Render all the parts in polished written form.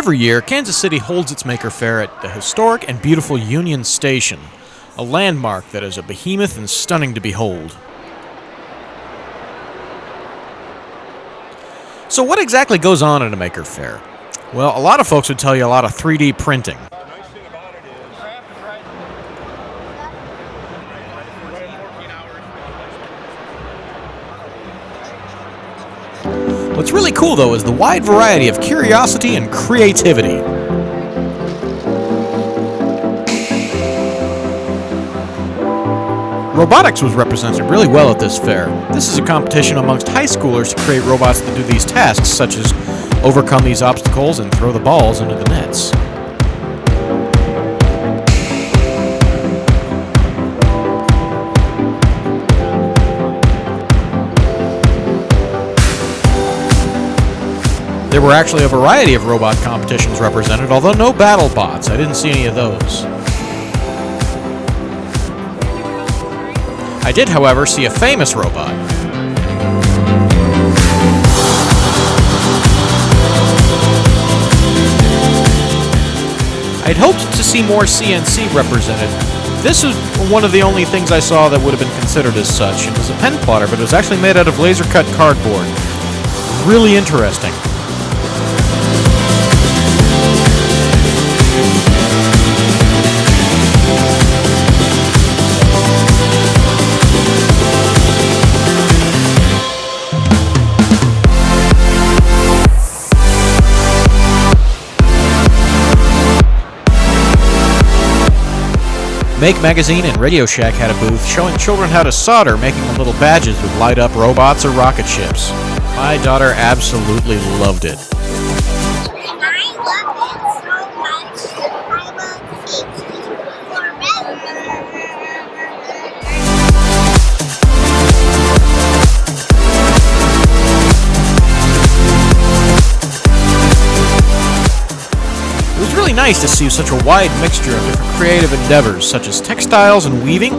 Every year, Kansas City holds its Maker Faire at the historic and beautiful Union Station, a landmark that is a behemoth and stunning to behold. So what exactly goes on at a Maker Faire? Well, a lot of folks would tell you a lot of 3D printing. What's really cool, though, is the wide variety of curiosity and creativity. Robotics was represented really well at this fair. This is a competition amongst high schoolers to create robots that do these tasks, such as overcome these obstacles and throw the balls into the nets. There were actually a variety of robot competitions represented, although no battle bots. I didn't see any of those. I did, however, see a famous robot. I'd hoped to see more CNC represented. This was one of the only things I saw that would have been considered as such. It was a pen plotter, but it was actually made out of laser-cut cardboard. Really interesting. Make Magazine and Radio Shack had a booth showing children how to solder, making them little badges with light-up robots or rocket ships. My daughter absolutely loved it. I love it so much. I will keep it forever. It was really nice to see such a wide mixture of different creative endeavors, such as textiles and weaving.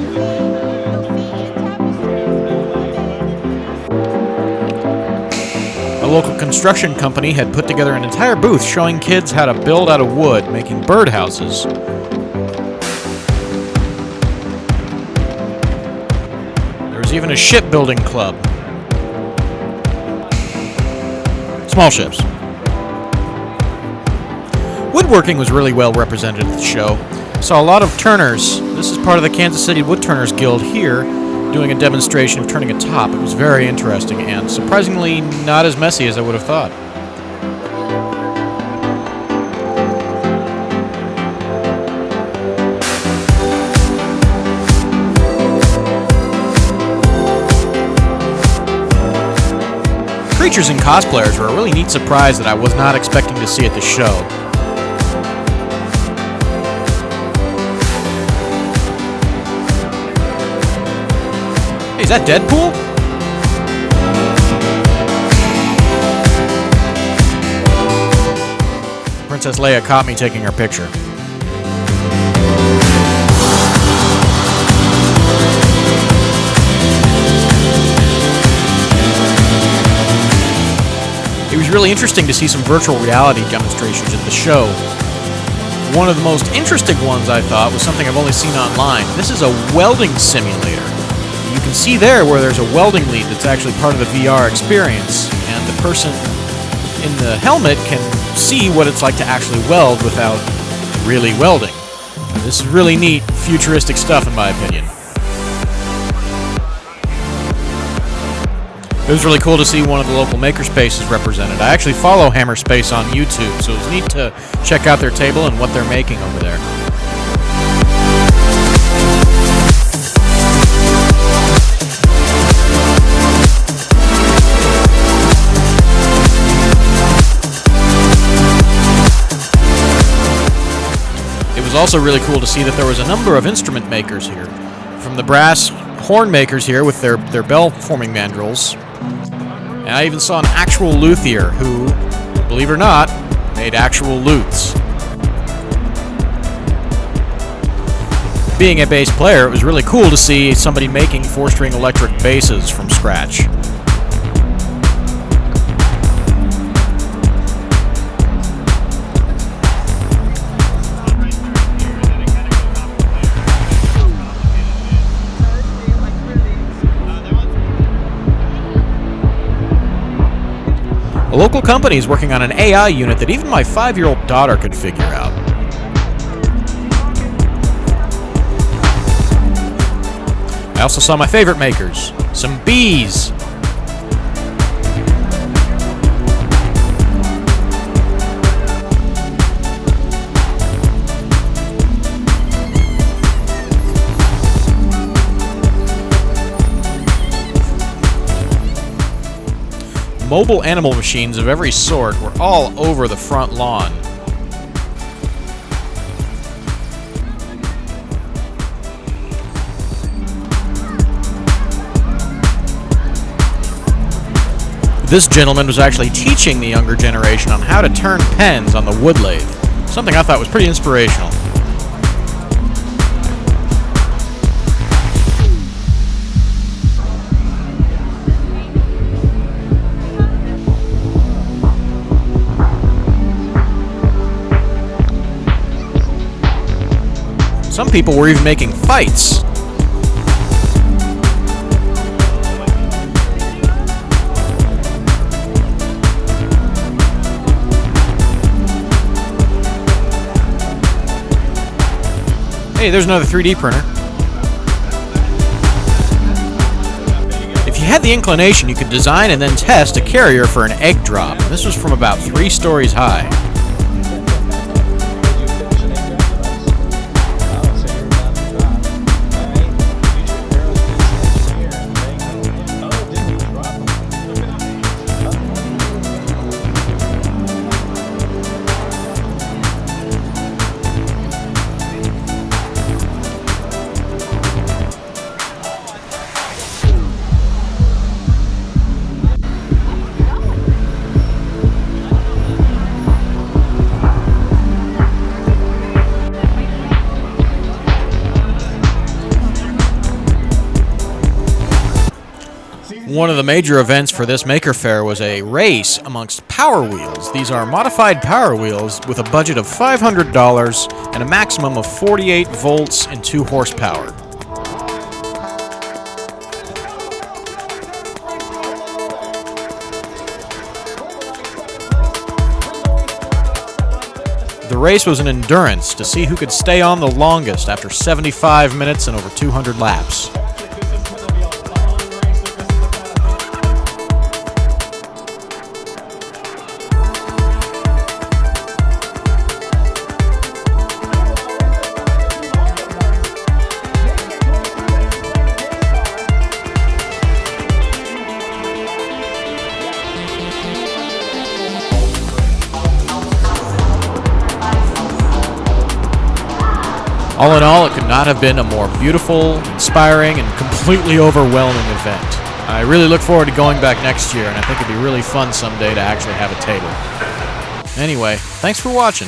A local construction company had put together an entire booth showing kids how to build out of wood, making birdhouses. There was even a shipbuilding club. Small ships. Woodworking was really well represented at the show. Saw a lot of turners. This is part of the Kansas City Woodturners Guild here, doing a demonstration of turning a top. It was very interesting and surprisingly not as messy as I would have thought. Creatures and cosplayers were a really neat surprise that I was not expecting to see at the show. Is that Deadpool? Princess Leia caught me taking her picture. It was really interesting to see some virtual reality demonstrations at the show. One of the most interesting ones I thought was something I've only seen online. This is a welding simulator. You can see there where there's a welding lead that's actually part of the VR experience, and the person in the helmet can see what it's like to actually weld without really welding. This is really neat, futuristic stuff in my opinion. It was really cool to see one of the local makerspaces represented. I actually follow Hammerspace on YouTube, so it was neat to check out their table and what they're making over there. It was also really cool to see that there was a number of instrument makers here. From the brass horn makers here with their bell-forming mandrels. And I even saw an actual luthier who, believe it or not, made actual lutes. Being a bass player, it was really cool to see somebody making 4-string electric basses from scratch. local company is working on an AI unit that even my 5-year-old daughter could figure out. I also saw my favorite makers, some bees. Mobile animal machines of every sort were all over the front lawn. This gentleman was actually teaching the younger generation on how to turn pens on the wood lathe, something I thought was pretty inspirational. Some people were even making fights. Hey, there's another 3D printer. If you had the inclination, you could design and then test a carrier for an egg drop. This was from about 3 stories high. One of the major events for this Maker Faire was a race amongst Power Wheels. These are modified Power Wheels with a budget of $500 and a maximum of 48 volts and 2 horsepower. The race was an endurance to see who could stay on the longest after 75 minutes and over 200 laps. All in all, it could not have been a more beautiful, inspiring, and completely overwhelming event. I really look forward to going back next year, and I think it'd be really fun someday to actually have a table. Anyway, thanks for watching.